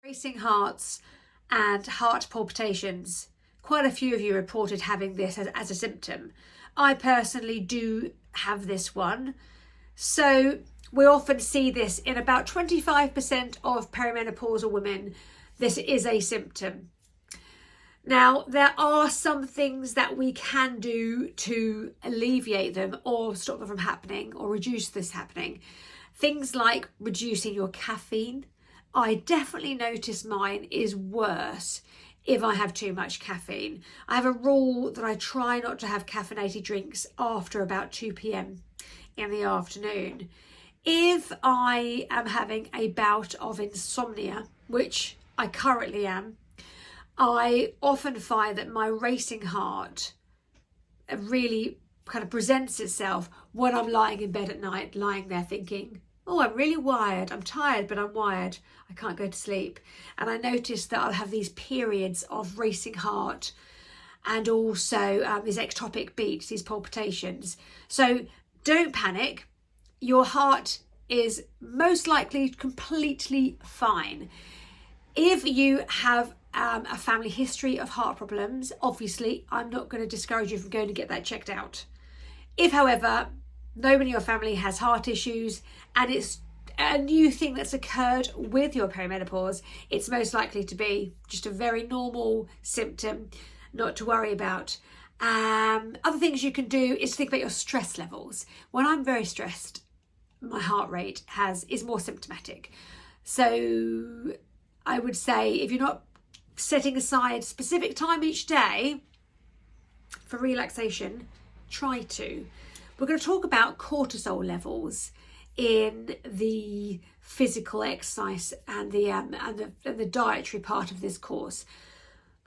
Racing hearts and heart palpitations. Quite a few of you reported having this as a symptom. I personally do have this one. So we often see this in about 25% of perimenopausal women. This is a symptom. Now, there are some things that we can do to alleviate them or stop them from happening or reduce this happening. Things like reducing your caffeine. I definitely notice mine is worse if I have too much caffeine. I have a rule that I try not to have caffeinated drinks after about 2 p.m. in the afternoon. If I am having a bout of insomnia, which I currently am, I often find that my racing heart really kind of presents itself when I'm lying in bed at night, lying there thinking, oh, I'm really wired. I'm tired, but I'm wired. I can't go to sleep. And I notice that I'll have these periods of racing heart and also these ectopic beats, these palpitations. So don't panic. Your heart is most likely completely fine. If you have a family history of heart problems, obviously, I'm not going to discourage you from going to get that checked out. If, however, nobody in your family has heart issues and it's a new thing that's occurred with your perimenopause, it's most likely to be just a very normal symptom, not to worry about. Other things you can do is think about your stress levels. When I'm very stressed, my heart rate is more symptomatic. So I would say if you're not setting aside specific time each day for relaxation, try to. We're going to talk about cortisol levels in the physical exercise and the dietary part of this course.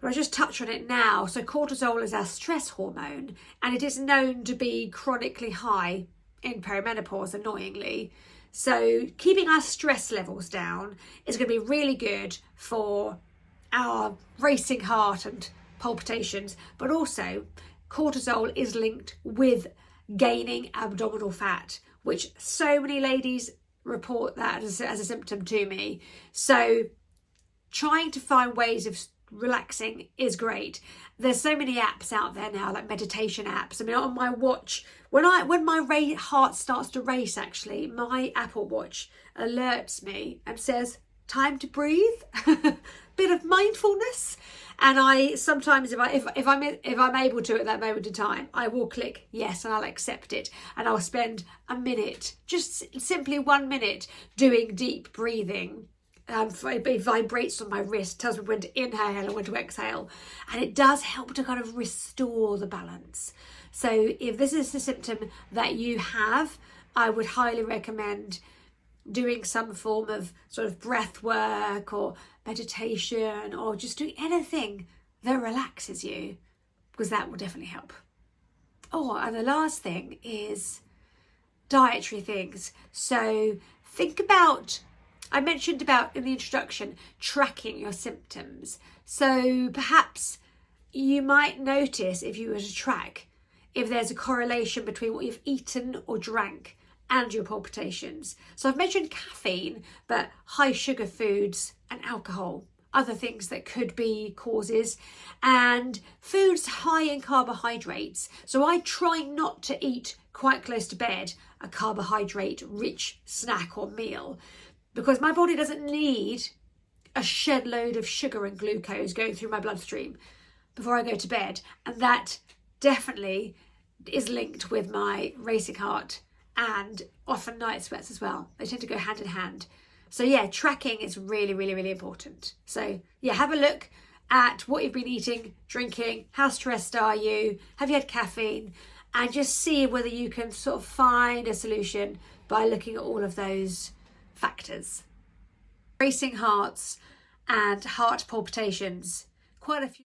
But I'll just touch on it now. So cortisol is our stress hormone, and it is known to be chronically high in perimenopause, annoyingly. So keeping our stress levels down is going to be really good for our racing heart and palpitations, but also cortisol is linked with gaining abdominal fat, which so many ladies report that as a symptom to me. So trying to find ways of relaxing is great. There's so many apps out there now, like meditation apps. I mean, on my watch, when my heart starts to race, actually, my Apple Watch alerts me and says, time to breathe, bit of mindfulness. And I sometimes, if I'm able to at that moment in time, I will click yes and I'll accept it, and I'll spend a minute, just simply 1 minute, doing deep breathing. It vibrates on my wrist, tells me when to inhale and when to exhale, and it does help to kind of restore the balance. So if this is the symptom that you have, I would highly recommend doing some form of sort of breath work or meditation, or just doing anything that relaxes you, because that will definitely help. Oh, and the last thing is dietary things. So think about, I mentioned about in the introduction, tracking your symptoms. So perhaps you might notice, if you were to track, if there's a correlation between what you've eaten or drank and your palpitations. So I've mentioned caffeine, but high sugar foods and alcohol, other things that could be causes, and foods high in carbohydrates. So I try not to eat quite close to bed a carbohydrate rich snack or meal, because my body doesn't need a shed load of sugar and glucose going through my bloodstream before I go to bed. And that definitely is linked with my racing heart and often night sweats as well. They tend to go hand in hand. So yeah, tracking is really, really, really important. So yeah, have a look at what you've been eating, drinking, how stressed are you, have you had caffeine, and just see whether you can sort of find a solution by looking at all of those factors. Racing hearts and heart palpitations, quite a few.